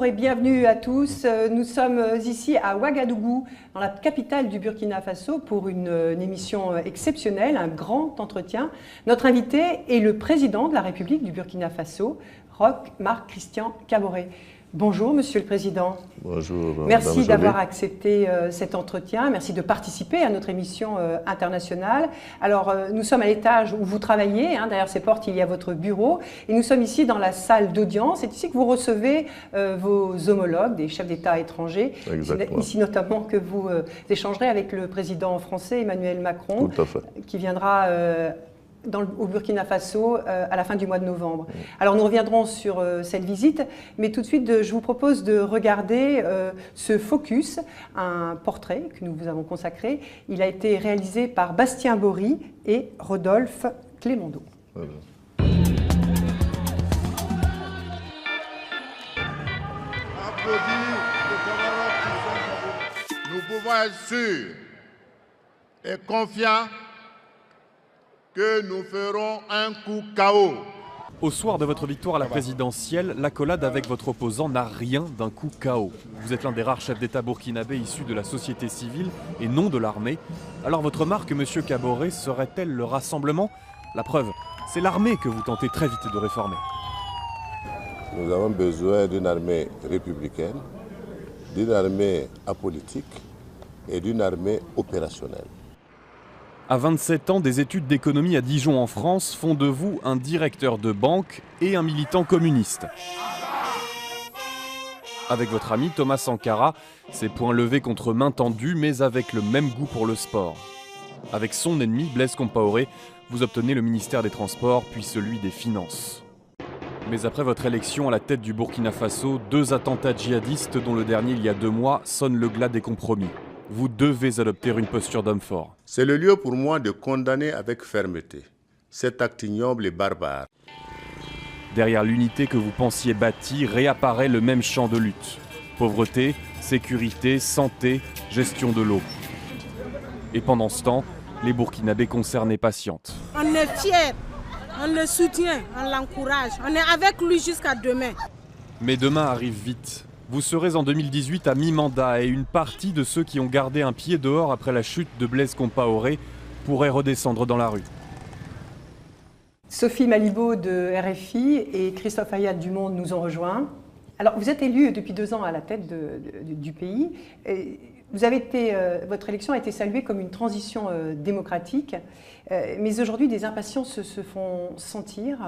Bonjour et bienvenue à tous. Nous sommes ici à Ouagadougou, dans la capitale du Burkina Faso, pour une émission exceptionnelle, un grand entretien. Notre invité est le président de la République du Burkina Faso, Roch Marc Christian Kaboré. Bonjour Monsieur le Président. Bonjour. Merci d'avoir accepté cet entretien. Merci de participer à notre émission internationale. Alors, nous sommes à l'étage où vous travaillez. Derrière ces portes, il y a votre bureau. Et nous sommes ici dans la salle d'audience. C'est ici que vous recevez vos homologues, des chefs d'État étrangers. Exactement. Ici notamment que vous échangerez avec le président français Emmanuel Macron, Tout à fait. Qui viendra au Burkina Faso à la fin du mois de novembre. Alors nous reviendrons sur cette visite, mais tout de suite je vous propose de regarder ce focus, un portrait que nous vous avons consacré. Il a été réalisé par Bastien Bory et Rodolphe Clémendo. Voilà. Nous pouvons être sûrs et confiants que nous ferons un coup KO. Au soir de votre victoire à la présidentielle, l'accolade avec votre opposant n'a rien d'un coup KO. Vous êtes l'un des rares chefs d'État burkinabés issus de la société civile et non de l'armée. Alors votre marque, Monsieur Kaboré, serait-elle le rassemblement? La preuve, c'est l'armée que vous tentez très vite de réformer. Nous avons besoin d'une armée républicaine, d'une armée apolitique et d'une armée opérationnelle. À 27 ans, des études d'économie à Dijon en France font de vous un directeur de banque et un militant communiste. Avec votre ami Thomas Sankara, ses poings levés contre main tendue, mais avec le même goût pour le sport. Avec son ennemi, Blaise Compaoré, vous obtenez le ministère des Transports, puis celui des Finances. Mais après votre élection à la tête du Burkina Faso, 2 attentats djihadistes, dont le dernier il y a 2 mois, sonnent le glas des compromis. Vous devez adopter une posture d'homme fort. C'est le lieu pour moi de condamner avec fermeté cet acte ignoble et barbare. Derrière l'unité que vous pensiez bâtie, réapparaît le même champ de lutte. Pauvreté, sécurité, santé, gestion de l'eau. Et pendant ce temps, les Burkinabés concernés patientent. On est fiers, on le soutient, on l'encourage, on est avec lui jusqu'à demain. Mais demain arrive vite. Vous serez en 2018 à mi-mandat et une partie de ceux qui ont gardé un pied dehors après la chute de Blaise Compaoré pourraient redescendre dans la rue. Sophie Malibaud de RFI et Christophe Ayat du Monde nous ont rejoints. Alors, vous êtes élu depuis 2 ans à la tête du pays. Votre élection a été saluée comme une transition démocratique, mais aujourd'hui des impatiences se font sentir.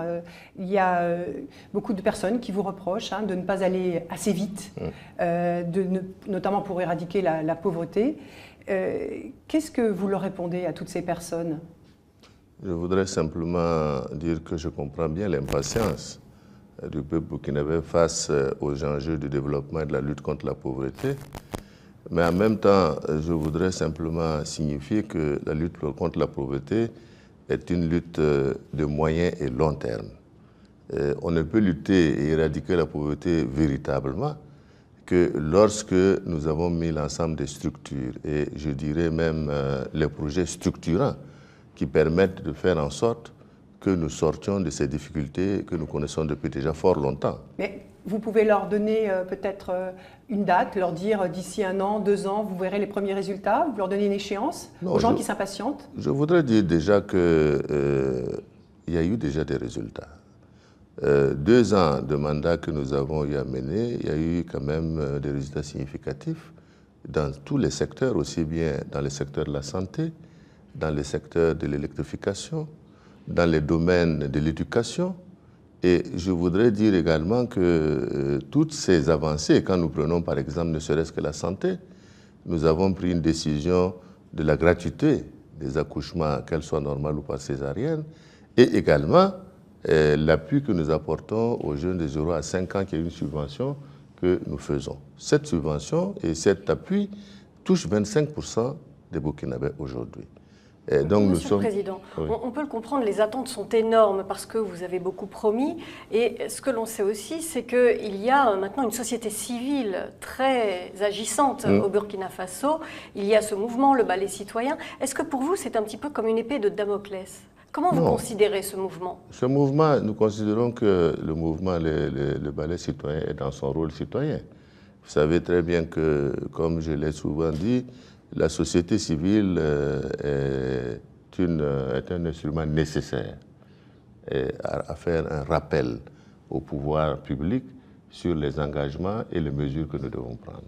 Il y a beaucoup de personnes qui vous reprochent de ne pas aller assez vite, notamment pour éradiquer la pauvreté. Qu'est-ce que vous leur répondez à toutes ces personnes? Je voudrais simplement dire que je comprends bien l'impatience du peuple burkinabé face aux enjeux du développement et de la lutte contre la pauvreté. Mais en même temps, je voudrais simplement signifier que la lutte contre la pauvreté est une lutte de moyen et long terme. On ne peut lutter et éradiquer la pauvreté véritablement que lorsque nous avons mis l'ensemble des structures et je dirais même les projets structurants qui permettent de faire en sorte que nous sortions de ces difficultés que nous connaissons depuis déjà fort longtemps. Mais vous pouvez leur donner peut-être une date, leur dire d'ici 1 an, 2 ans, vous verrez les premiers résultats, vous leur donnez une échéance aux gens qui s'impatientent? Je voudrais dire déjà qu'il y a eu déjà des résultats. 2 ans de mandat que nous avons eu à mener, il y a eu quand même des résultats significatifs dans tous les secteurs, aussi bien dans le secteur de la santé, dans le secteur de l'électrification, dans les domaines de l'éducation. Et je voudrais dire également que toutes ces avancées, quand nous prenons par exemple ne serait-ce que la santé, nous avons pris une décision de la gratuité des accouchements, qu'elles soient normales ou pas césariennes, et également l'appui que nous apportons aux jeunes de 0 à 5 ans, qui est une subvention que nous faisons. Cette subvention et cet appui touchent 25% des Burkinabés aujourd'hui. Donc Monsieur le Président, oui. On peut le comprendre, les attentes sont énormes parce que vous avez beaucoup promis. Et ce que l'on sait aussi, c'est qu'il y a maintenant une société civile très agissante au Burkina Faso. Il y a ce mouvement, le ballet citoyen. Est-ce que pour vous, c'est un petit peu comme une épée de Damoclès ? Comment vous considérez ce mouvement? Ce mouvement, nous considérons que le mouvement, le ballet citoyen est dans son rôle citoyen. Vous savez très bien que, comme je l'ai souvent dit, la société civile est un instrument nécessaire à faire un rappel au pouvoir public sur les engagements et les mesures que nous devons prendre.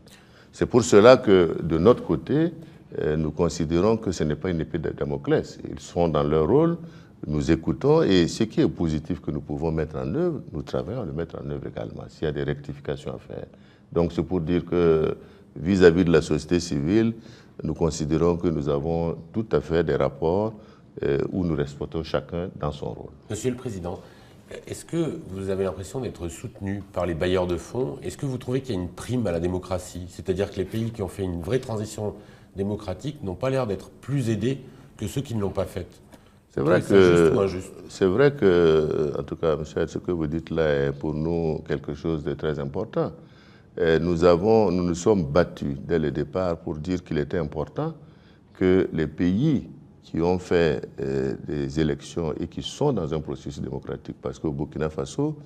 C'est pour cela que, de notre côté, nous considérons que ce n'est pas une épée de Damoclès. Ils sont dans leur rôle, nous écoutons, et ce qui est positif que nous pouvons mettre en œuvre, nous travaillons à le mettre en œuvre également, s'il y a des rectifications à faire. Donc c'est pour dire que, vis-à-vis de la société civile, nous considérons que nous avons tout à fait des rapports où nous respectons chacun dans son rôle. Monsieur le Président, est-ce que vous avez l'impression d'être soutenu par les bailleurs de fonds? Est-ce que vous trouvez qu'il y a une prime à la démocratie? C'est-à-dire que les pays qui ont fait une vraie transition démocratique n'ont pas l'air d'être plus aidés que ceux qui ne l'ont pas faite. C'est vrai que, en tout cas, monsieur, ce que vous dites là est pour nous quelque chose de très important. Nous nous sommes battus dès le départ pour dire qu'il était important que les pays qui ont fait des élections et qui sont dans un processus démocratique, parce qu'au Burkina Faso,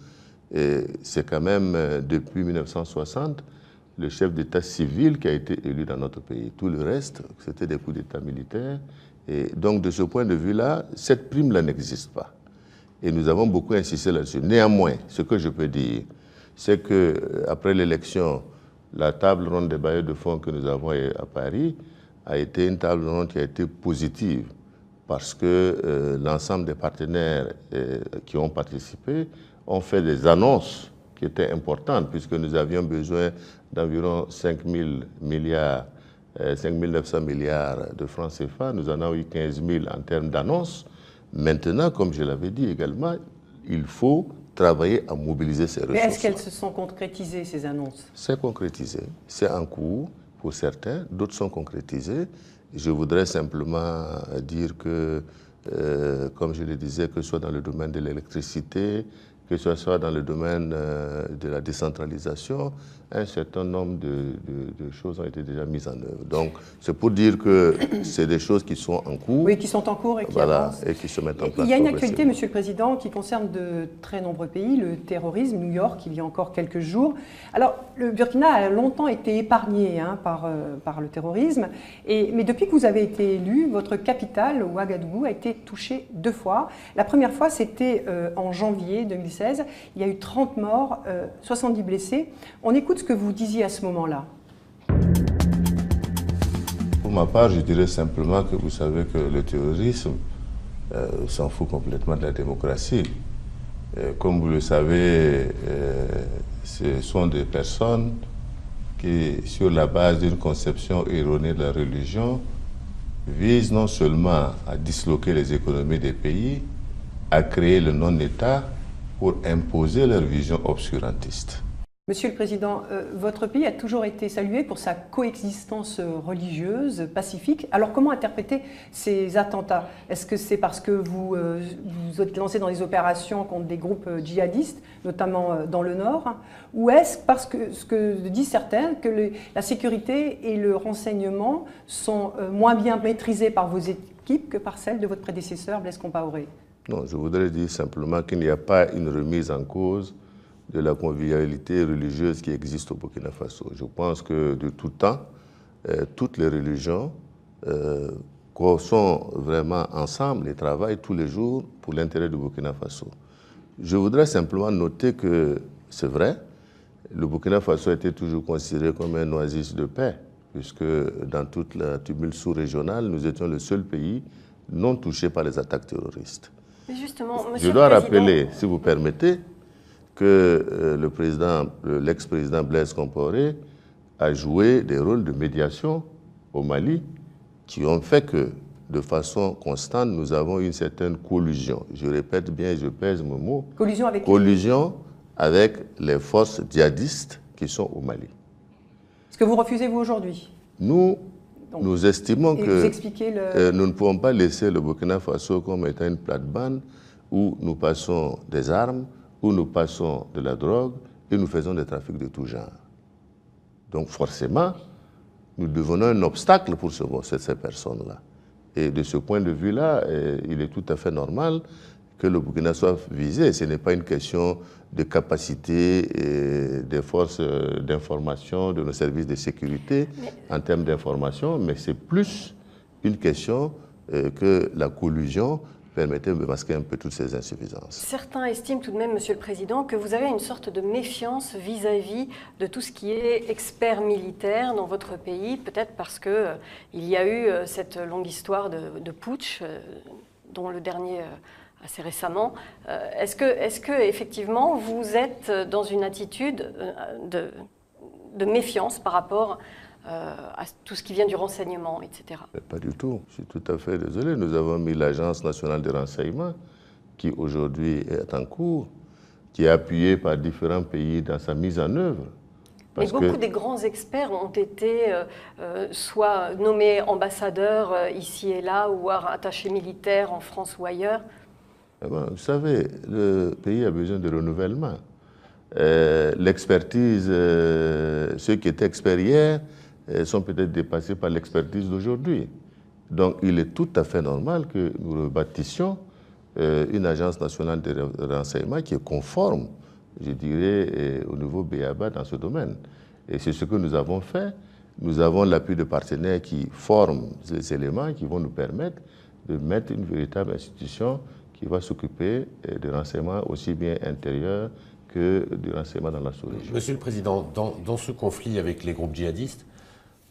c'est quand même depuis 1960 le chef d'État civil qui a été élu dans notre pays. Tout le reste, c'était des coups d'État militaires. Et donc, de ce point de vue-là, cette prime-là n'existe pas. Et nous avons beaucoup insisté là-dessus. Néanmoins, ce que je peux dire, c'est qu'après l'élection, la table ronde des bailleurs de fonds que nous avons à Paris a été une table ronde qui a été positive parce que l'ensemble des partenaires qui ont participé ont fait des annonces qui étaient importantes puisque nous avions besoin d'environ 5 900 milliards de francs CFA. Nous en avons eu 15 000 en termes d'annonces. Maintenant, comme je l'avais dit également, il faut travailler à mobiliser ces ressources. Mais est-ce qu'elles se sont concrétisées, ces annonces? C'est concrétisé. C'est en cours pour certains, d'autres sont concrétisés. Je voudrais simplement dire que, comme je le disais, que ce soit dans le domaine de l'électricité, que ce soit dans le domaine de la décentralisation, un certain nombre de choses ont été déjà mises en œuvre. Donc, c'est pour dire que c'est des choses qui sont en cours. Oui, qui sont en cours et qui avancent. Et qui se mettent en place. Il y a une actualité, Monsieur le Président, qui concerne de très nombreux pays, le terrorisme, New York, il y a encore quelques jours. Alors, le Burkina a longtemps été épargné par le terrorisme, mais depuis que vous avez été élu, votre capitale, Ouagadougou, a été touchée 2 fois. La première fois, c'était en janvier 2016. Il y a eu 30 morts, 70 blessés. On écoute ce que vous disiez à ce moment-là. Pour ma part, je dirais simplement que vous savez que le terrorisme s'en fout complètement de la démocratie. Comme vous le savez, ce sont des personnes qui, sur la base d'une conception erronée de la religion, visent non seulement à disloquer les économies des pays, à créer le non-État pour imposer leur vision obscurantiste. Monsieur le Président, votre pays a toujours été salué pour sa coexistence religieuse, pacifique. Alors comment interpréter ces attentats? Est-ce que c'est parce que vous êtes lancé dans des opérations contre des groupes djihadistes, notamment dans le Nord? Ou est-ce parce que, ce que disent certains, que la sécurité et le renseignement sont moins bien maîtrisés par vos équipes que par celles de votre prédécesseur, Blaise Compaoré? Non, je voudrais dire simplement qu'il n'y a pas une remise en cause de la convivialité religieuse qui existe au Burkina Faso. Je pense que de tout temps, toutes les religions sont vraiment ensemble et travaillent tous les jours pour l'intérêt du Burkina Faso. Je voudrais simplement noter que c'est vrai, le Burkina Faso a été toujours considéré comme un oasis de paix, puisque dans toute la tumulte sous-régionale, nous étions le seul pays non touché par les attaques terroristes. Mais justement, je dois rappeler, si vous permettez, que l'ex-président Blaise Compaoré a joué des rôles de médiation au Mali qui ont fait que, de façon constante, nous avons une certaine collusion. Je répète bien, je pèse mes mots. Collusion avec qui? Collusion avec les forces djihadistes qui sont au Mali. Ce que vous refusez, vous, aujourd'hui? Nous estimons que nous ne pouvons pas laisser le Burkina Faso comme étant une plate-bande où nous passons des armes, où nous passons de la drogue et nous faisons des trafics de tout genre. Donc forcément, nous devenons un obstacle pour ces personnes-là. Et de ce point de vue-là, il est tout à fait normal que le Burkina soit visé. Ce n'est pas une question de capacité des forces d'information, de nos services de sécurité en termes d'information, mais c'est plus une question que la collusion permettait de masquer un peu toutes ces insuffisances. Certains estiment tout de même, Monsieur le Président, que vous avez une sorte de méfiance vis-à-vis de tout ce qui est expert militaire dans votre pays, peut-être parce qu'il y a eu cette longue histoire de putsch, dont le dernier assez récemment. Est-ce que effectivement vous êtes dans une attitude de méfiance par rapport à tout ce qui vient du renseignement, etc. Pas du tout. Je suis tout à fait désolé. Nous avons mis l'Agence nationale de renseignement, qui aujourd'hui est en cours, qui est appuyée par différents pays dans sa mise en œuvre. Mais beaucoup des grands experts ont été soit nommés ambassadeurs ici et là, ou attachés militaires en France ou ailleurs. Vous savez, le pays a besoin de renouvellement. L'expertise, ceux qui étaient experts hier, sont peut-être dépassés par l'expertise d'aujourd'hui. Donc il est tout à fait normal que nous rebâtissions une agence nationale de renseignement qui est conforme, je dirais, au niveau BABA dans ce domaine. Et c'est ce que nous avons fait. Nous avons l'appui de partenaires qui forment ces éléments qui vont nous permettre de mettre une véritable institution qui va s'occuper de renseignements aussi bien intérieurs que du renseignement dans la sous-région. Monsieur le Président, dans ce conflit avec les groupes djihadistes,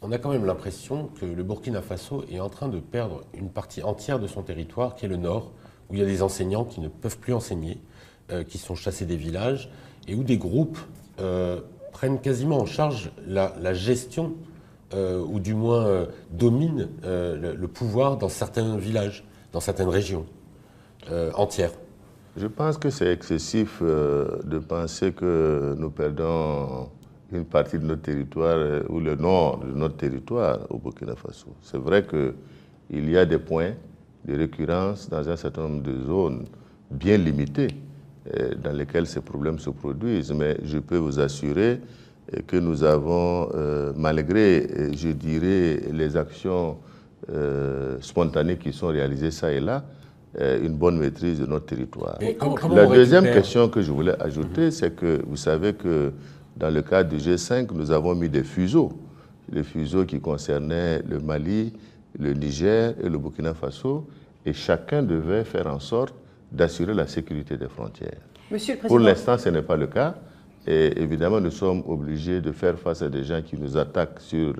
on a quand même l'impression que le Burkina Faso est en train de perdre une partie entière de son territoire, qui est le nord, où il y a des enseignants qui ne peuvent plus enseigner, qui sont chassés des villages, et où des groupes prennent quasiment en charge la gestion, ou du moins dominent le pouvoir dans certains villages, dans certaines régions entières. Je pense que c'est excessif de penser que nous perdons une partie de notre territoire, ou le nord de notre territoire au Burkina Faso. C'est vrai qu'il y a des points de récurrence dans un certain nombre de zones bien limitées dans lesquelles ces problèmes se produisent, mais je peux vous assurer que nous avons, malgré, je dirais, les actions spontanées qui sont réalisées ça et là, une bonne maîtrise de notre territoire. La deuxième question que je voulais ajouter, c'est que vous savez que dans le cadre du G5, nous avons mis des fuseaux. Les fuseaux qui concernaient le Mali, le Niger et le Burkina Faso, et chacun devait faire en sorte d'assurer la sécurité des frontières. Monsieur le Président, pour l'instant, ce n'est pas le cas. Et évidemment, nous sommes obligés de faire face à des gens qui nous attaquent sur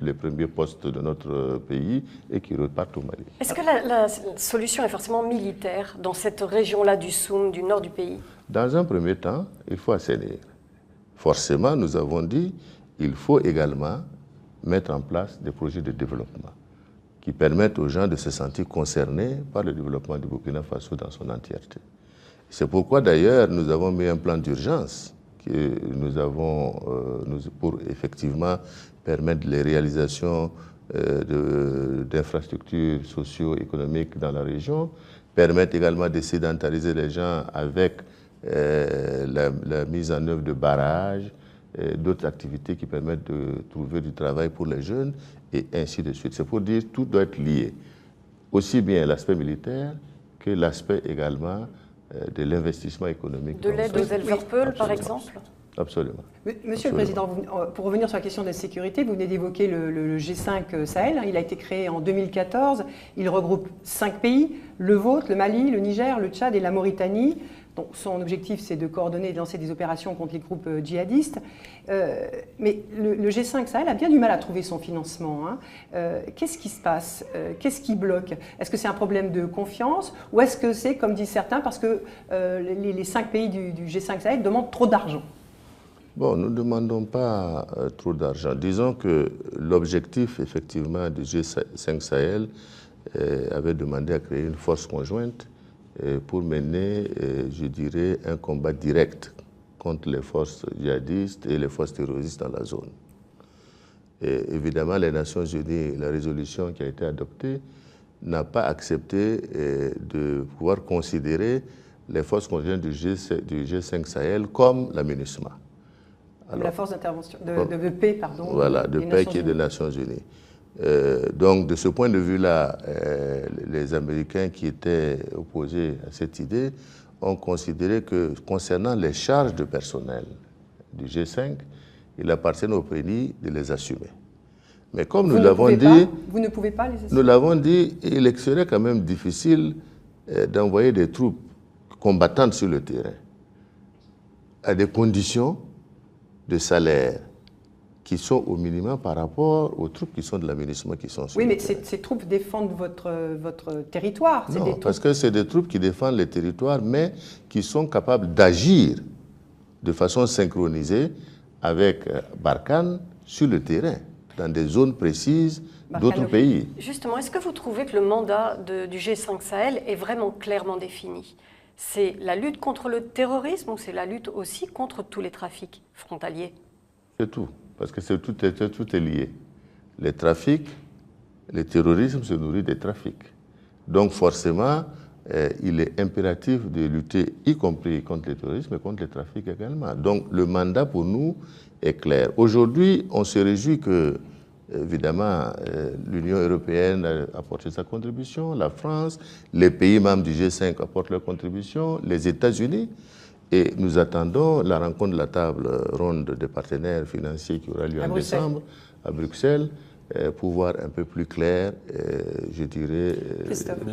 les premiers postes de notre pays et qui repartent au Mali. Est-ce que la solution est forcément militaire dans cette région-là du Soum, du nord du pays? Dans un premier temps, il faut assainir. Forcément, nous avons dit qu'il faut également mettre en place des projets de développement qui permettent aux gens de se sentir concernés par le développement du Burkina Faso dans son entièreté. C'est pourquoi d'ailleurs nous avons mis un plan d'urgence que nous avons pour effectivement permettre les réalisations d'infrastructures socio-économiques dans la région, permettre également de sédentariser les gens avec la mise en œuvre de barrages, d'autres activités qui permettent de trouver du travail pour les jeunes et ainsi de suite. C'est pour dire que tout doit être lié, aussi bien l'aspect militaire que l'aspect également de l'investissement économique. De l'aide aux éleveurs peuls, par exemple? Absolument. Monsieur le Président, pour revenir sur la question de la sécurité, vous venez d'évoquer le G5 Sahel. Il a été créé en 2014. Il regroupe 5 pays, le vôtre, le Mali, le Niger, le Tchad et la Mauritanie. Donc, son objectif, c'est de coordonner et de lancer des opérations contre les groupes djihadistes. Mais le G5 Sahel a bien du mal à trouver son financement. Qu'est-ce qui se passe? Qu'est-ce qui bloque? Est-ce que c'est un problème de confiance? Ou est-ce que c'est, comme disent certains, parce que les 5 pays du G5 Sahel demandent trop d'argent? Bon, nous ne demandons pas trop d'argent. Disons que l'objectif, effectivement, du G5 Sahel avait demandé à créer une force conjointe pour mener, je dirais, un combat direct contre les forces djihadistes et les forces terroristes dans la zone. Et évidemment, les Nations Unies, la résolution qui a été adoptée, n'a pas accepté de pouvoir considérer les forces conjointes du G5 Sahel comme la MINUSMA. Alors, la force d'intervention, de paix, pardon. Voilà, de paix qui est des Nations Unies. Donc, de ce point de vue-là, les Américains qui étaient opposés à cette idée ont considéré que, concernant les charges de personnel du G5, il appartient au pays de les assumer. Mais comme nous l'avons dit, vous ne pouvez pas les assumer. Nous l'avons dit, il serait quand même difficile d'envoyer des troupes combattantes sur le terrain à des conditions de salaire qui sont au minimum par rapport aux troupes qui sont de l'aménagement qui sont sur le terrain. Oui, mais ces troupes défendent votre territoire. Non, parce que c'est des troupes qui défendent les territoires, mais qui sont capables d'agir de façon synchronisée avec Barkhane sur le terrain, dans des zones précises d'autres pays. Justement, est-ce que vous trouvez que le mandat du G5 Sahel est vraiment clairement défini? C'est la lutte contre le terrorisme ou c'est la lutte aussi contre tous les trafics frontaliers? C'est tout, parce que tout est lié. Les trafics, le terrorisme se nourrit des trafics. Donc forcément, il est impératif de lutter, y compris contre le terrorisme et contre les trafics également. Donc le mandat pour nous est clair. Aujourd'hui, on se réjouit que, évidemment, l'Union européenne a apporté sa contribution, la France, les pays membres du G5 apportent leur contribution, les États-Unis, et nous attendons la rencontre de la table ronde des partenaires financiers qui aura lieu en décembre à Bruxelles, pour voir un peu plus clair, je dirais,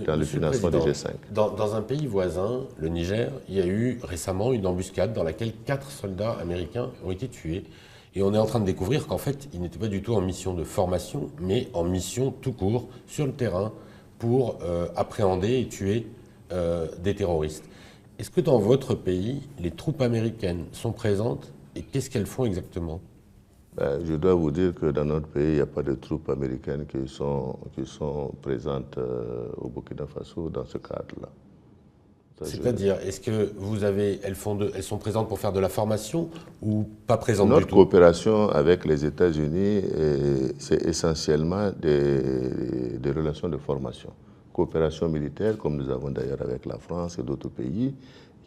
dans le financement du G5. Dans un pays voisin, le Niger, il y a eu récemment une embuscade dans laquelle 4 soldats américains ont été tués. Et on est en train de découvrir qu'en fait, ils n'étaient pas du tout en mission de formation, mais en mission tout court, sur le terrain, pour appréhender et tuer des terroristes. Est-ce que dans votre pays, les troupes américaines sont présentes et qu'est-ce qu'elles font exactement ? Je dois vous dire que dans notre pays, il n'y a pas de troupes américaines qui sont présentes au Burkina Faso dans ce cadre-là. C'est-à-dire, est-ce que elles sont présentes pour faire de la formation ou pas présentes du tout? Notre coopération avec les États-Unis, c'est essentiellement des relations de formation. Coopération militaire, comme nous avons d'ailleurs avec la France et d'autres pays,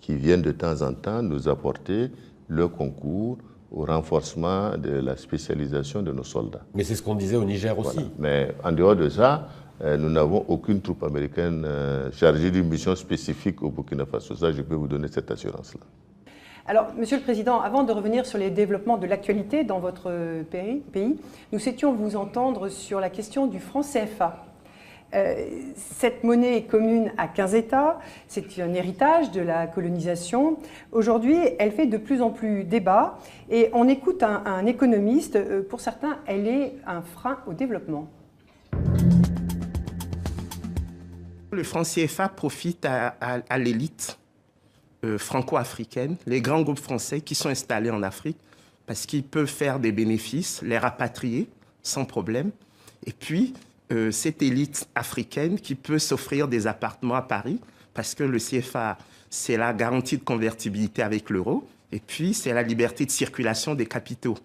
qui viennent de temps en temps nous apporter le concours au renforcement de la spécialisation de nos soldats. Mais c'est ce qu'on disait au Niger aussi. Voilà. Mais en dehors de ça, nous n'avons aucune troupe américaine chargée d'une mission spécifique au Burkina Faso. Ça, je peux vous donner cette assurance-là. Alors, Monsieur le Président, avant de revenir sur les développements de l'actualité dans votre pays, nous souhaitions vous entendre sur la question du franc CFA. Cette monnaie est commune à 15 États, c'est un héritage de la colonisation. Aujourd'hui, elle fait de plus en plus débat et on écoute un économiste, pour certains, elle est un frein au développement. Le franc CFA profite à l'élite franco-africaine, les grands groupes français qui sont installés en Afrique parce qu'ils peuvent faire des bénéfices, les rapatrier sans problème. Et puis, cette élite africaine qui peut s'offrir des appartements à Paris parce que le CFA, c'est la garantie de convertibilité avec l'euro et puis c'est la liberté de circulation des capitaux.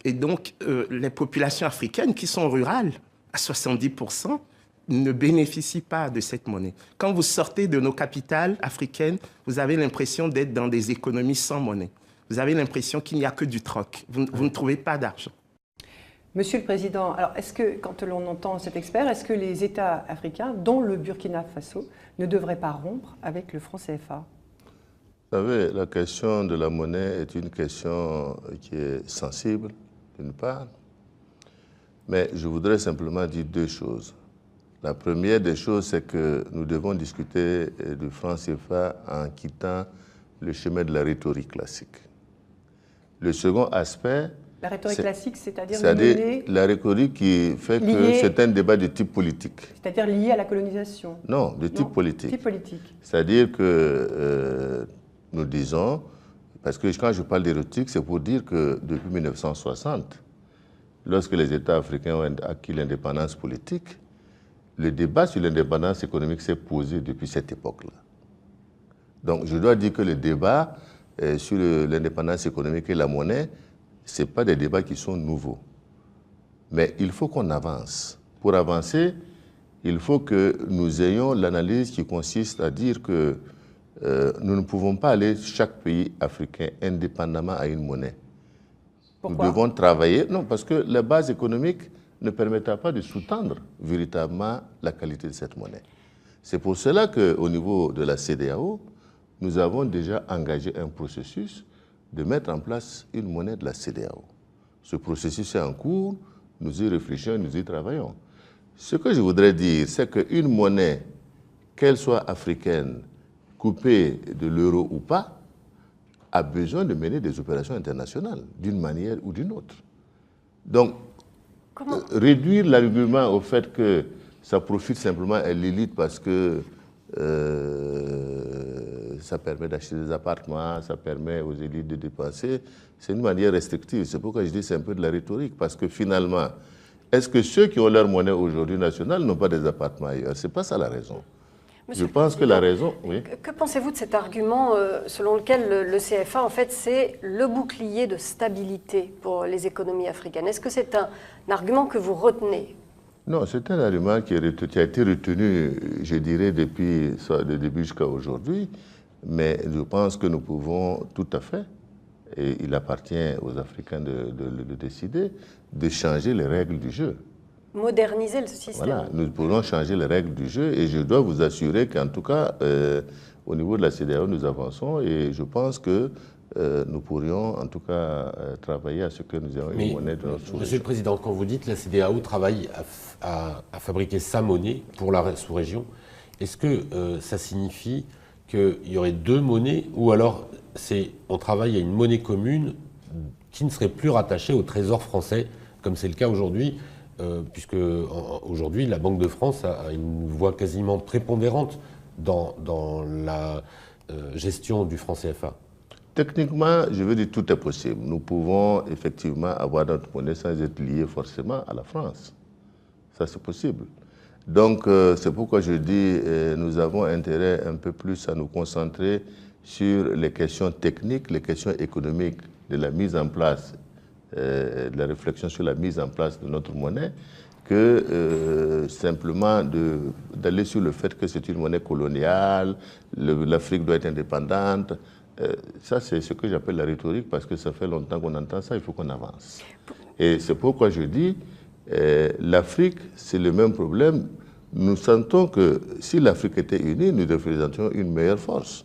Et donc, les populations africaines qui sont rurales, à 70%, ne bénéficient pas de cette monnaie. Quand vous sortez de nos capitales africaines, vous avez l'impression d'être dans des économies sans monnaie. Vous avez l'impression qu'il n'y a que du troc. Vous ne trouvez pas d'argent. Monsieur le Président, alors est-ce que, quand l'on entend cet expert, est-ce que les États africains, dont le Burkina Faso, ne devraient pas rompre avec le franc CFA? Vous savez, la question de la monnaie est une question qui est sensible, d'une part, mais je voudrais simplement dire deux choses. La première des choses, c'est que nous devons discuter du franc CFA en quittant le chemin de la rhétorique classique. Le second aspect... La rhétorique classique, c'est-à-dire la rhétorique qui fait que c'est un débat de type politique. C'est-à-dire lié à la colonisation? Non, de type politique. Type politique. C'est-à-dire que nous disons, parce que quand je parle de rhétorique, c'est pour dire que depuis 1960, lorsque les États africains ont acquis l'indépendance politique, le débat sur l'indépendance économique s'est posé depuis cette époque-là. Donc je dois dire que le débat sur l'indépendance économique et la monnaie, ce n'est pas des débats qui sont nouveaux. Mais il faut qu'on avance. Pour avancer, il faut que nous ayons l'analyse qui consiste à dire que nous ne pouvons pas aller chaque pays africain indépendamment à une monnaie. Pourquoi? Nous devons travailler. Non, parce que les bases économiques ne permettra pas de sous-tendre véritablement la qualité de cette monnaie. C'est pour cela qu'au niveau de la CEDEAO, nous avons déjà engagé un processus de mettre en place une monnaie de la CEDEAO. Ce processus est en cours, nous y réfléchissons, nous y travaillons. Ce que je voudrais dire, c'est qu'une monnaie, qu'elle soit africaine, coupée de l'euro ou pas, a besoin de mener des opérations internationales, d'une manière ou d'une autre. Donc, réduire l'argument au fait que ça profite simplement à l'élite parce que ça permet d'acheter des appartements, ça permet aux élites de dépenser, c'est une manière restrictive. C'est pourquoi je dis que c'est un peu de la rhétorique, parce que finalement, est-ce que ceux qui ont leur monnaie aujourd'hui nationale n'ont pas des appartements ailleurs? Ce n'est pas ça la raison. Monsieur je pense que la raison... Oui. Que pensez-vous de cet argument selon lequel le CFA, en fait, c'est le bouclier de stabilité pour les économies africaines? Est-ce que c'est un argument que vous retenez? Non, c'est un argument qui a été retenu, je dirais, depuis le début jusqu'à aujourd'hui, mais je pense que nous pouvons tout à fait, et il appartient aux Africains de décider, de changer les règles du jeu. Moderniser le système. Voilà, nous pourrons changer les règles du jeu et je dois vous assurer qu'en tout cas, au niveau de la CEDEAO, nous avançons et je pense que nous pourrions en tout cas travailler à ce que nous ayons une monnaie de notre sous-région. Monsieur le Président, quand vous dites que la CEDEAO travaille à fabriquer sa monnaie pour la sous-région, est-ce que ça signifie qu'il y aurait deux monnaies ou alors on travaille à une monnaie commune qui ne serait plus rattachée au Trésor français, comme c'est le cas aujourd'hui, puisque aujourd'hui la Banque de France a une voix quasiment prépondérante dans la gestion du franc CFA? Techniquement, je veux dire, tout est possible. Nous pouvons effectivement avoir notre monnaie sans être liés forcément à la France. Ça, c'est possible. Donc, c'est pourquoi je dis nous avons intérêt un peu plus à nous concentrer sur les questions techniques, les questions économiques de la mise en place, de la réflexion sur la mise en place de notre monnaie, que simplement d'aller sur le fait que c'est une monnaie coloniale, l'Afrique doit être indépendante. Ça, c'est ce que j'appelle la rhétorique, parce que ça fait longtemps qu'on entend ça, il faut qu'on avance. Et c'est pourquoi je dis, l'Afrique, c'est le même problème. Nous sentons que si l'Afrique était unie, nous représentions une meilleure force.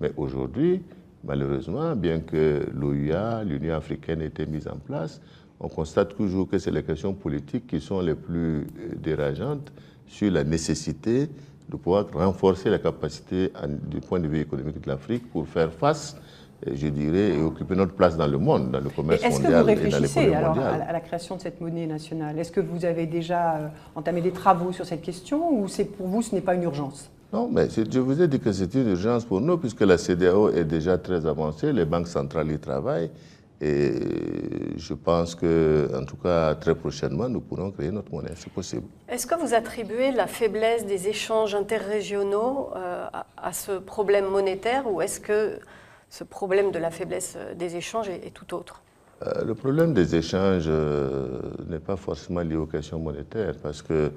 Mais aujourd'hui, malheureusement, bien que l'OUA, l'Union africaine, ait été mise en place, on constate toujours que c'est les questions politiques qui sont les plus dérangeantes sur la nécessité de pouvoir renforcer la capacité du point de vue économique de l'Afrique pour faire face, je dirais, et occuper notre place dans le monde, dans le commerce mondial et dans l'économie mondiale. Est-ce que vous réfléchissez alors à la création de cette monnaie nationale? Est-ce que vous avez déjà entamé des travaux sur cette question ou pour vous ce n'est pas une urgence? Non, mais je vous ai dit que c'est une urgence pour nous puisque la CEDEAO est déjà très avancée, les banques centrales y travaillent et je pense que, en tout cas, très prochainement, nous pourrons créer notre monnaie, c'est possible. Est-ce que vous attribuez la faiblesse des échanges interrégionaux à ce problème monétaire ou est-ce que ce problème de la faiblesse des échanges est tout autre? Le problème des échanges n'est pas forcément lié aux questions monétaires parce qu'il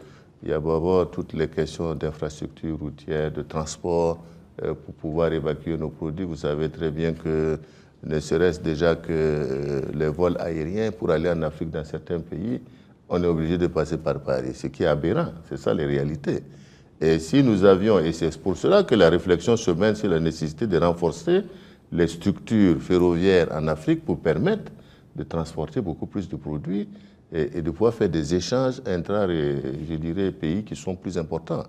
y a d'abord toutes les questions d'infrastructures routières, de transport pour pouvoir évacuer nos produits. Vous savez très bien que ne serait-ce déjà que les vols aériens pour aller en Afrique dans certains pays, on est obligé de passer par Paris, ce qui est aberrant, c'est ça les réalités. Et si nous avions, et c'est pour cela que la réflexion se mène sur la nécessité de renforcer les structures ferroviaires en Afrique pour permettre de transporter beaucoup plus de produits et de pouvoir faire des échanges intra, je dirais, pays qui sont plus importants.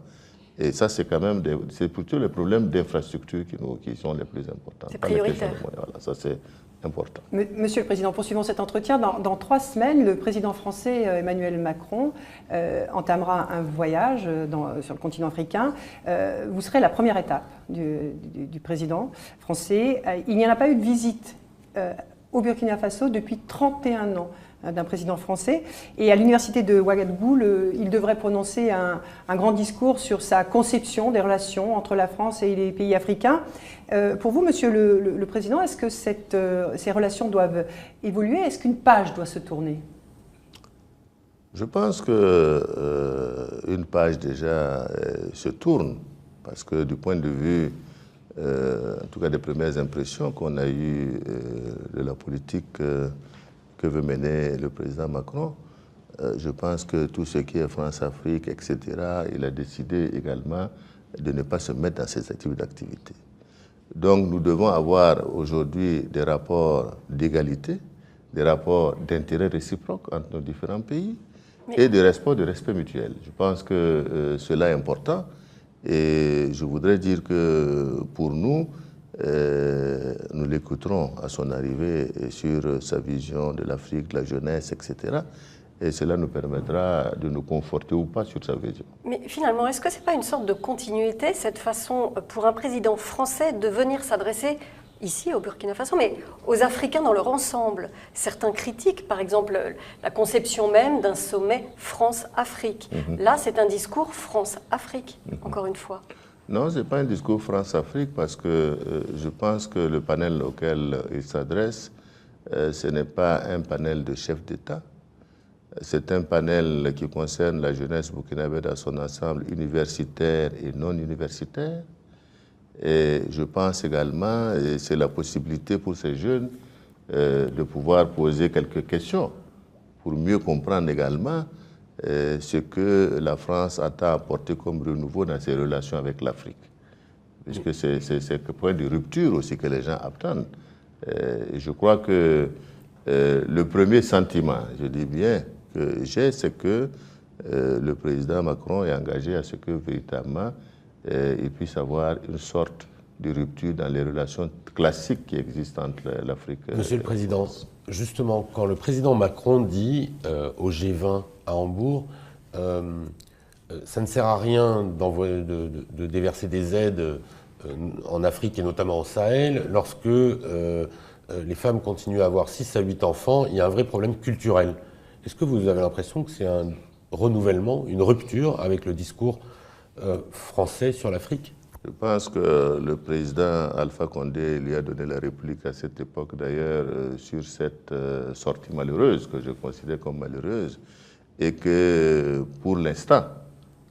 Et ça, c'est quand même, c'est plutôt les problèmes d'infrastructure qui sont les plus importants. C'est prioritaire. Voilà, ça c'est important. Monsieur le Président, poursuivons cet entretien. Dans 3 semaines, le président français Emmanuel Macron entamera un voyage sur le continent africain. Vous serez la première étape du président français. Il n'y en a pas eu de visite au Burkina Faso depuis 31 ans d'un président français. Et à l'université de Ouagadougou, il devrait prononcer un grand discours sur sa conception des relations entre la France et les pays africains. Pour vous, Monsieur le Président, est-ce que ces relations doivent évoluer? Est-ce qu'une page doit se tourner? Je pense qu'une page déjà se tourne, parce que du point de vue, en tout cas des premières impressions qu'on a eues de la politique que veut mener le président Macron, je pense que tout ce qui est France-Afrique, etc., il a décidé également de ne pas se mettre dans ces types d'activités. Donc nous devons avoir aujourd'hui des rapports d'égalité, des rapports d'intérêt réciproque entre nos différents pays et de respect mutuel. Je pense que cela est important et je voudrais dire que pour nous, nous l'écouterons à son arrivée sur sa vision de l'Afrique, de la jeunesse, etc. Et cela nous permettra de nous conforter ou pas sur sa vision. Mais finalement, est-ce que ce n'est pas une sorte de continuité, cette façon pour un président français de venir s'adresser ici au Burkina Faso, mais aux Africains dans leur ensemble? Certains critiquent, par exemple, la conception même d'un sommet France-Afrique. Là, c'est un discours France-Afrique, encore une fois. Non, ce n'est pas un discours France-Afrique parce que je pense que le panel auquel il s'adresse, ce n'est pas un panel de chefs d'État. C'est un panel qui concerne la jeunesse burkinabé dans son ensemble, universitaire et non universitaire. Et je pense également, et c'est la possibilité pour ces jeunes de pouvoir poser quelques questions pour mieux comprendre également ce que la France attend apporter comme renouveau dans ses relations avec l'Afrique. Puisque c'est le point de rupture aussi que les gens attendent. Et je crois que le premier sentiment, je dis bien, que j'ai, c'est que le président Macron est engagé à ce que véritablement il puisse avoir une sorte de rupture dans les relations classiques qui existent entre l'Afrique et Monsieur le Président, justement, quand le président Macron dit au G20 à Hambourg, ça ne sert à rien de déverser des aides en Afrique et notamment au Sahel, lorsque les femmes continuent à avoir 6 à 8 enfants, il y a un vrai problème culturel. Est-ce que vous avez l'impression que c'est un renouvellement, une rupture avec le discours français sur l'Afrique? Je pense que le président Alpha Condé lui a donné la réplique à cette époque d'ailleurs sur cette sortie malheureuse, que je considère comme malheureuse, et que pour l'instant,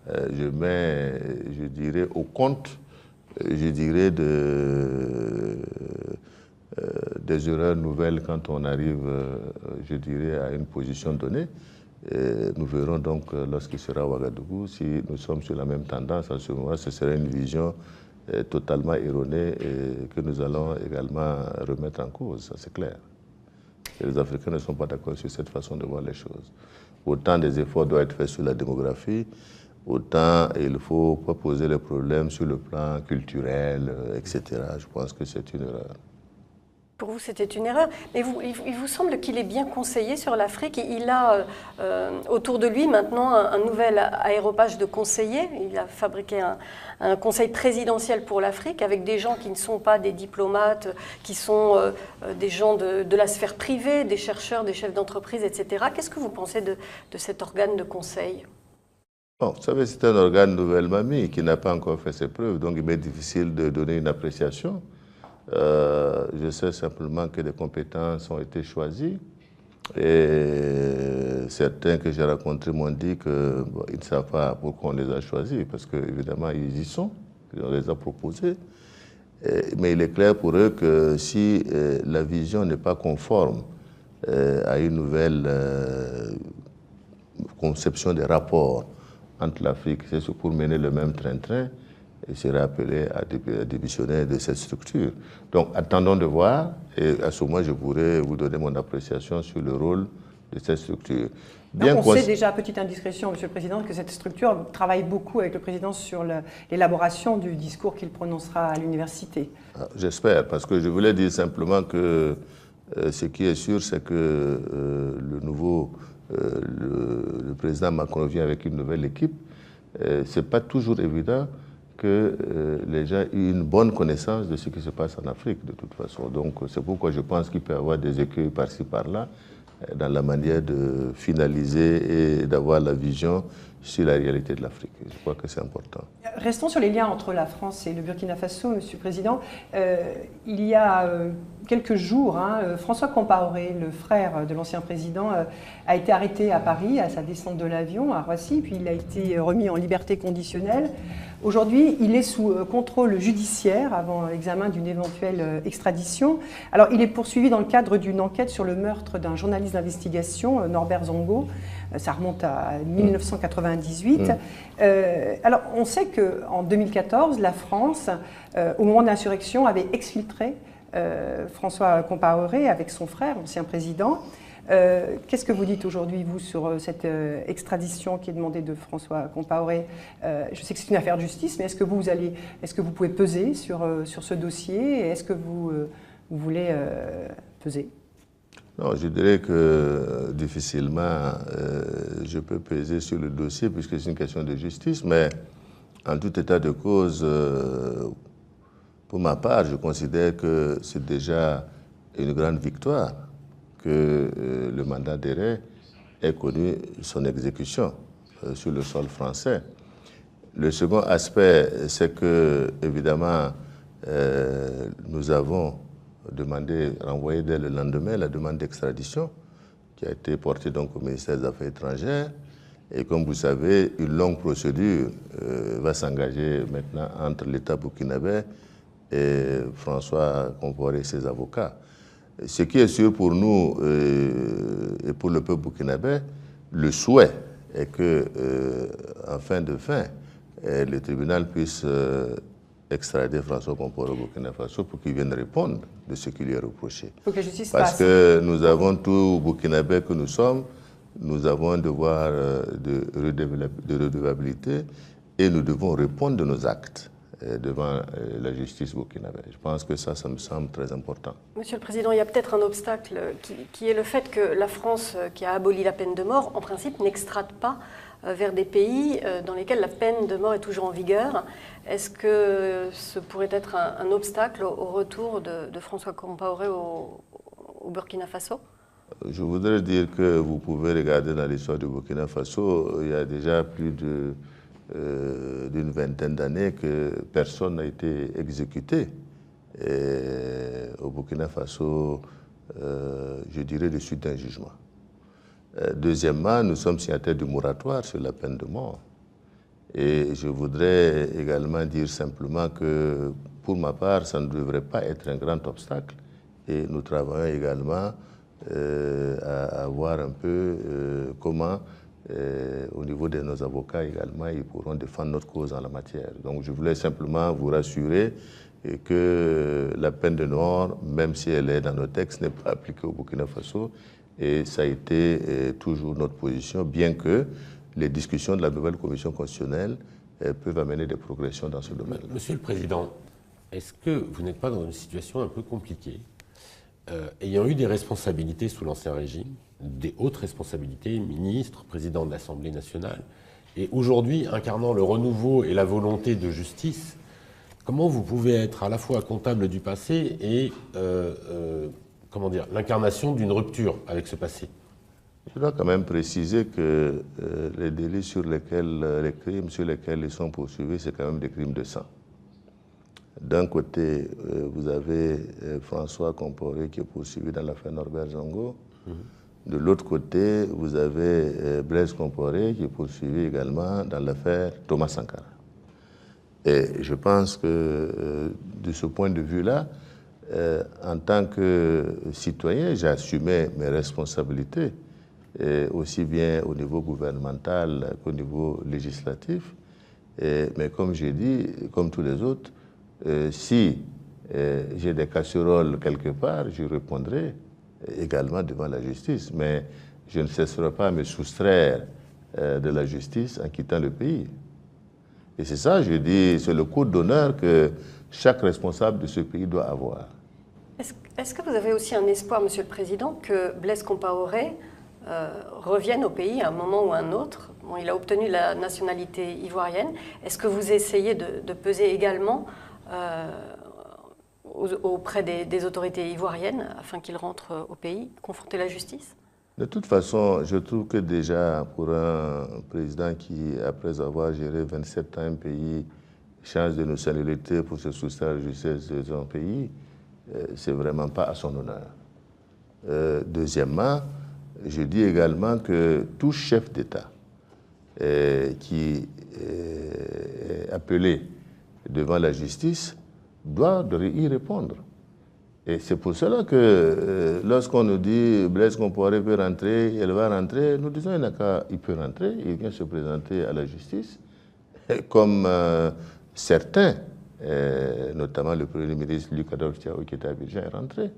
je mets, je dirais, au compte, je dirais, des erreurs nouvelles quand on arrive, je dirais, à une position donnée. Et nous verrons donc, lorsqu'il sera à Ouagadougou, si nous sommes sur la même tendance. À ce moment, ce serait une vision totalement erronée et que nous allons également remettre en cause, ça c'est clair. Et les Africains ne sont pas d'accord sur cette façon de voir les choses. Autant des efforts doivent être faits sur la démographie, autant il ne faut pas poser les problèmes sur le plan culturel, etc. Je pense que c'est une erreur. Pour vous, c'était une erreur. Mais il vous semble qu'il est bien conseillé sur l'Afrique. Il a autour de lui maintenant un nouvel aéropage de conseillers. Il a fabriqué un conseil présidentiel pour l'Afrique avec des gens qui ne sont pas des diplomates, qui sont des gens de la sphère privée, des chercheurs, des chefs d'entreprise, etc. Qu'est-ce que vous pensez de cet organe de conseil? Bon, vous savez, c'est un organe nouvellement mis qui n'a pas encore fait ses preuves, donc il m'est difficile de donner une appréciation. Je sais simplement que des compétences ont été choisies et certains que j'ai rencontrés m'ont dit qu'ils ne savent pas pourquoi on les a choisis, parce qu'évidemment ils y sont, on les a proposés. Mais il est clair pour eux que si la vision n'est pas conforme à une nouvelle conception des rapports entre l'Afrique, c'est pour mener le même train-train, il serait appelé à démissionner de cette structure. Donc attendons de voir, et à ce moment je pourrais vous donner mon appréciation sur le rôle de cette structure. Bien on sait déjà, petite indiscrétion, Monsieur le Président, que cette structure travaille beaucoup avec le Président sur l'élaboration du discours qu'il prononcera à l'université. J'espère, parce que je voulais dire simplement que ce qui est sûr, c'est que le président Macron vient avec une nouvelle équipe. Ce n'est pas toujours évident que les gens aient une bonne connaissance de ce qui se passe en Afrique, de toute façon. Donc, c'est pourquoi je pense qu'il peut y avoir des écueils par-ci, par-là, dans la manière de finaliser et d'avoir la vision sur la réalité de l'Afrique. Je crois que c'est important. Restons sur les liens entre la France et le Burkina Faso, Monsieur le Président. Il y a quelques jours, François Compaoré, le frère de l'ancien président, a été arrêté à Paris à sa descente de l'avion à Roissy, puis il a été remis en liberté conditionnelle. Aujourd'hui, il est sous contrôle judiciaire avant l'examen d'une éventuelle extradition. Alors, il est poursuivi dans le cadre d'une enquête sur le meurtre d'un journaliste d'investigation, Norbert Zongo. Ça remonte à 1998. Alors, on sait qu'en 2014, la France, au moment de l'insurrection, avait exfiltré François Compaoré avec son frère, ancien président. Qu'est-ce que vous dites aujourd'hui, vous, sur cette extradition qui est demandée de François Compaoré? Je sais que c'est une affaire de justice, mais est-ce que vous pouvez peser sur ce dossier? Est-ce que vous voulez peser? Non, je dirais que difficilement je peux peser sur le dossier puisque c'est une question de justice, mais en tout état de cause, pour ma part, je considère que c'est déjà une grande victoire que le mandat d'arrêt ait connu son exécution sur le sol français. Le second aspect, c'est que, évidemment, nous avons renvoyé dès le lendemain la demande d'extradition qui a été portée donc au ministère des Affaires étrangères. Et comme vous savez, une longue procédure va s'engager maintenant entre l'État burkinabé et François Compaoré et ses avocats. Ce qui est sûr pour nous et pour le peuple burkinabé, le souhait est que, en fin de fin, le tribunal puisse extrader François Compaoré au Burkina Faso pour qu'il vienne répondre de ce qui lui est reproché. Faut que la justice Parce passe. que nous avons tout burkinabé que nous sommes, nous avons un devoir de redevabilité et nous devons répondre de nos actes devant la justice burkinabé. Je pense que ça me semble très important. Monsieur le Président, il y a peut-être un obstacle qui est le fait que la France, qui a aboli la peine de mort, en principe n'extrade pas vers des pays dans lesquels la peine de mort est toujours en vigueur. Est-ce que ce pourrait être un obstacle au retour de François Compaoré au Burkina Faso? Je voudrais dire que vous pouvez regarder dans l'histoire du Burkina Faso, il y a déjà plus d'une vingtaine d'années que personne n'a été exécuté. Et au Burkina Faso, je dirais de suite d'un jugement. Deuxièmement, nous sommes signataires du moratoire sur la peine de mort. Et je voudrais également dire simplement que, pour ma part, ça ne devrait pas être un grand obstacle. Et nous travaillons également à voir un peu comment, au niveau de nos avocats également, ils pourront défendre notre cause en la matière. Donc je voulais simplement vous rassurer que la peine de mort, même si elle est dans nos textes, n'est pas appliquée au Burkina Faso. Et ça a été toujours notre position, bien que les discussions de la nouvelle commission constitutionnelle peuvent amener des progressions dans ce domaine. Monsieur le Président, est-ce que vous n'êtes pas dans une situation un peu compliquée, ayant eu des responsabilités sous l'Ancien Régime, des hautes responsabilités, ministre, président de l'Assemblée nationale, et aujourd'hui incarnant le renouveau et la volonté de justice, comment vous pouvez être à la fois comptable du passé et comment dire, l'incarnation d'une rupture avec ce passé? Je dois quand même préciser que les délits sur lesquels, les crimes sur lesquels ils sont poursuivis, c'est quand même des crimes de sang. D'un côté, vous avez François Compaoré qui est poursuivi dans l'affaire Norbert Zongo. De l'autre côté, vous avez Blaise Compaoré qui est poursuivi également dans l'affaire Thomas Sankara. Et je pense que de ce point de vue-là, en tant que citoyen, j'ai assumé mes responsabilités, aussi bien au niveau gouvernemental qu'au niveau législatif. Mais comme j'ai dit, comme tous les autres, si j'ai des casseroles quelque part, je répondrai également devant la justice. Mais je ne cesserai pas à me soustraire de la justice en quittant le pays. Et c'est ça, je dis, c'est le code d'honneur que chaque responsable de ce pays doit avoir. Est-ce que vous avez aussi un espoir, Monsieur le Président, que Blaise Compaoré revienne au pays à un moment ou à un autre? Bon, il a obtenu la nationalité ivoirienne. Est-ce que vous essayez de peser également auprès des autorités ivoiriennes afin qu'il rentre au pays, confronter la justice? De toute façon, je trouve que déjà pour un président qui, après avoir géré 27 ans un pays, change de nationalité pour se soustraire à la justice de son pays, c'est vraiment pas à son honneur. Deuxièmement, je dis également que tout chef d'État qui est appelé devant la justice doit y répondre. Et c'est pour cela que lorsqu'on nous dit Blaise Compaoré peut rentrer, elle va rentrer, nous disons il peut rentrer, il vient se présenter à la justice, comme certains, notamment le Premier ministre Luc Adolphe Thiaw qui était à Abidjan, est rentré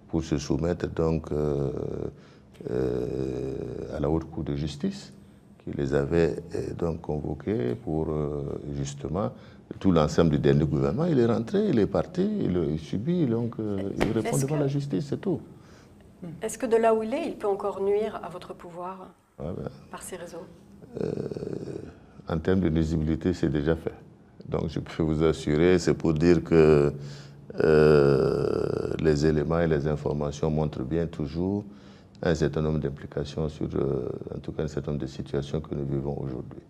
pour se soumettre donc à la Haute Cour de justice qui les avait donc convoqués pour justement tout l'ensemble du dernier gouvernement. Il est rentré, il est parti, il subit, donc il répond devant la justice, c'est tout. Est-ce que de là où il est, il peut encore nuire à votre pouvoir par ces réseaux? En termes de nuisibilité, c'est déjà fait. Donc je peux vous assurer, c'est pour dire que les éléments et les informations montrent bien toujours un certain nombre d'implications sur, en tout cas, un certain nombre de situations que nous vivons aujourd'hui.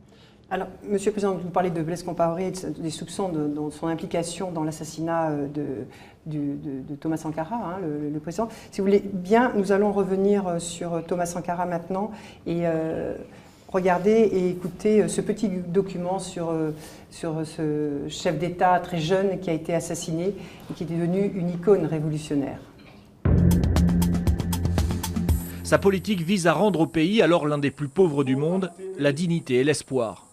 Alors, Monsieur le Président, vous parlez de Blaise Compaoré et des soupçons de son implication dans l'assassinat de Thomas Sankara, hein, le président. Si vous voulez bien, nous allons revenir sur Thomas Sankara maintenant et regarder et écouter ce petit document sur ce chef d'État très jeune qui a été assassiné et qui est devenu une icône révolutionnaire. Sa politique vise à rendre au pays, alors l'un des plus pauvres du monde, la dignité et l'espoir.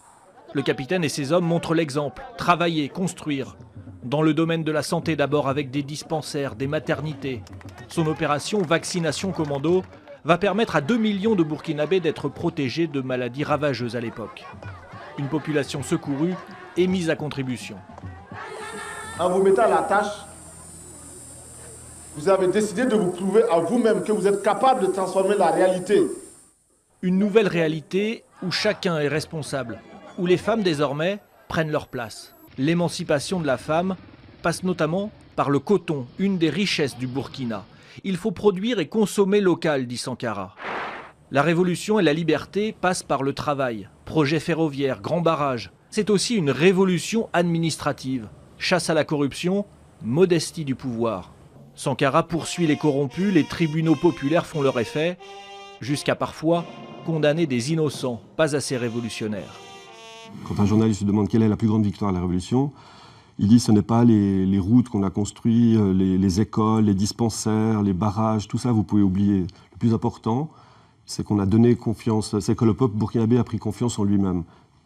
Le capitaine et ses hommes montrent l'exemple, travailler, construire. Dans le domaine de la santé d'abord avec des dispensaires, des maternités. Son opération Vaccination Commando va permettre à 2 millions de Burkinabés d'être protégés de maladies ravageuses à l'époque. Une population secourue et mise à contribution. En vous mettant à la tâche, vous avez décidé de vous prouver à vous-même que vous êtes capable de transformer la réalité. Une nouvelle réalité où chacun est responsable, où les femmes désormais prennent leur place. L'émancipation de la femme passe notamment par le coton, une des richesses du Burkina. Il faut produire et consommer local, dit Sankara. La révolution et la liberté passent par le travail. Projet ferroviaire, grands barrages. C'est aussi une révolution administrative. Chasse à la corruption, modestie du pouvoir. Sankara poursuit les corrompus, les tribunaux populaires font leur effet, jusqu'à parfois condamner des innocents, pas assez révolutionnaires. Quand un journaliste se demande quelle est la plus grande victoire de la Révolution, il dit que ce n'est pas les routes qu'on a construites, les écoles, les dispensaires, les barrages, tout ça vous pouvez oublier. Le plus important, c'est qu'on a donné confiance, c'est que le peuple burkinabé a pris confiance en lui-même.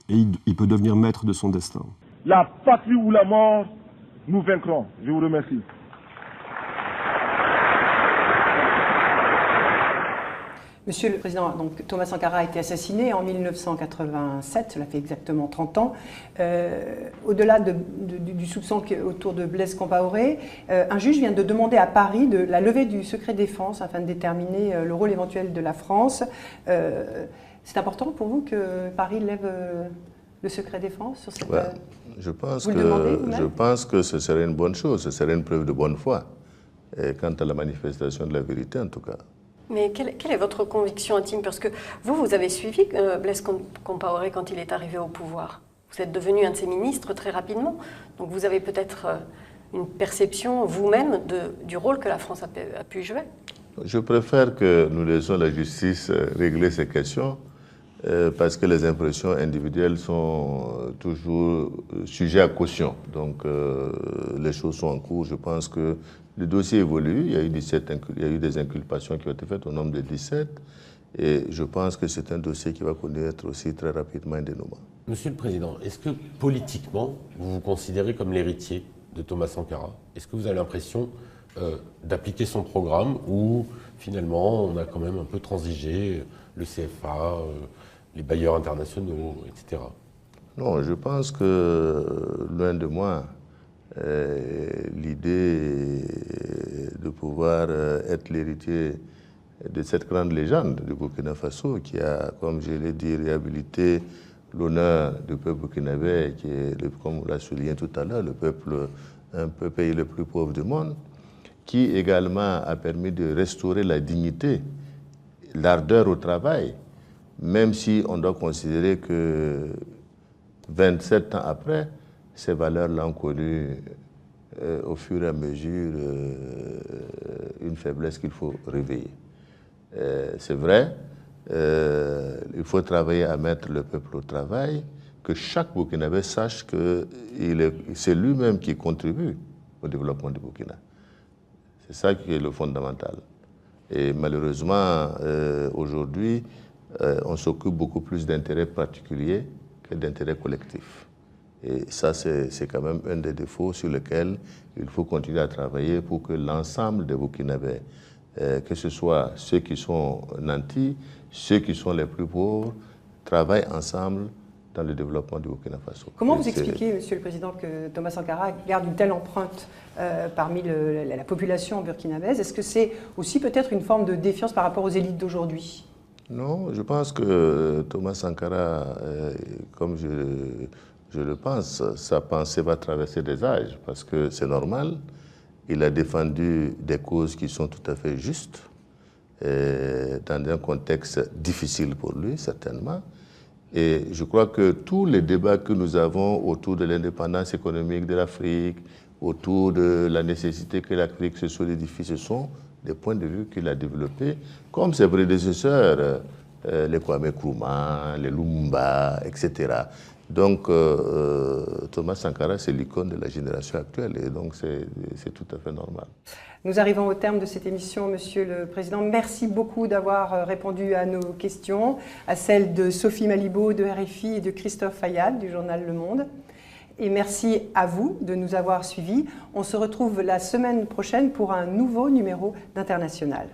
Et il peut devenir maître de son destin. La patrie ou la mort, nous vaincrons. Je vous remercie. Monsieur le Président, donc, Thomas Sankara a été assassiné en 1987, cela fait exactement 30 ans. Au-delà du soupçon autour de Blaise Compaoré, un juge vient de demander à Paris la levée du secret défense afin de déterminer le rôle éventuel de la France. C'est important pour vous que Paris lève le secret défense sur cette... Je pense que ce serait une bonne chose, ce serait une preuve de bonne foi, quant à la manifestation de la vérité en tout cas. Mais quelle est votre conviction intime? Parce que vous avez suivi Blaise Compaoré quand il est arrivé au pouvoir. Vous êtes devenu un de ses ministres très rapidement. Donc vous avez peut-être une perception vous-même du rôle que la France a pu jouer. Je préfère que nous laissions la justice régler ces questions parce que les impressions individuelles sont toujours sujets à caution. Donc les choses sont en cours. Je pense que le dossier évolue. Il y a eu des inculpations qui ont été faites au nombre de 17. Et je pense que c'est un dossier qui va connaître aussi très rapidement un dénouement. Monsieur le Président, est-ce que politiquement, vous vous considérez comme l'héritier de Thomas Sankara? Est-ce que vous avez l'impression d'appliquer son programme ou finalement on a quand même un peu transigé le CFA, les bailleurs internationaux, etc. Non, je pense que loin de moi, l'idée de pouvoir être l'héritier de cette grande légende du Burkina Faso qui a, comme je l'ai dit, réhabilité l'honneur du peuple burkinabé, qui est, comme on l'a souligné tout à l'heure, un peu pays le plus pauvre du monde, qui également a permis de restaurer la dignité, l'ardeur au travail, même si on doit considérer que 27 ans après, ces valeurs-là ont connu au fur et à mesure une faiblesse qu'il faut réveiller. C'est vrai, il faut travailler à mettre le peuple au travail, que chaque Burkinabé sache que c'est lui-même qui contribue au développement du Burkina. C'est ça qui est le fondamental. Et malheureusement, aujourd'hui, on s'occupe beaucoup plus d'intérêts particuliers que d'intérêts collectifs. Et ça, c'est quand même un des défauts sur lesquels il faut continuer à travailler pour que l'ensemble des Burkinabés, que ce soit ceux qui sont nantis, ceux qui sont les plus pauvres, travaillent ensemble dans le développement du Burkina Faso. Comment vous expliquez, Monsieur le Président, que Thomas Sankara garde une telle empreinte parmi la population burkinabèse? Est-ce que c'est aussi peut-être une forme de défiance par rapport aux élites d'aujourd'hui? Non, je pense que Thomas Sankara, comme je le pense, sa pensée va traverser des âges, parce que c'est normal. Il a défendu des causes qui sont tout à fait justes, dans un contexte difficile pour lui, certainement. Et je crois que tous les débats que nous avons autour de l'indépendance économique de l'Afrique, autour de la nécessité que l'Afrique se solidifie, ce sont des points de vue qu'il a développés, comme ses prédécesseurs, les Kwame Nkrumah, les Lumumba, etc. Donc, Thomas Sankara, c'est l'icône de la génération actuelle, et donc c'est tout à fait normal. Nous arrivons au terme de cette émission, Monsieur le Président. Merci beaucoup d'avoir répondu à nos questions, à celles de Sophie Malibaud de RFI et de Christophe Fayad du journal Le Monde. Et merci à vous de nous avoir suivis. On se retrouve la semaine prochaine pour un nouveau numéro d'International.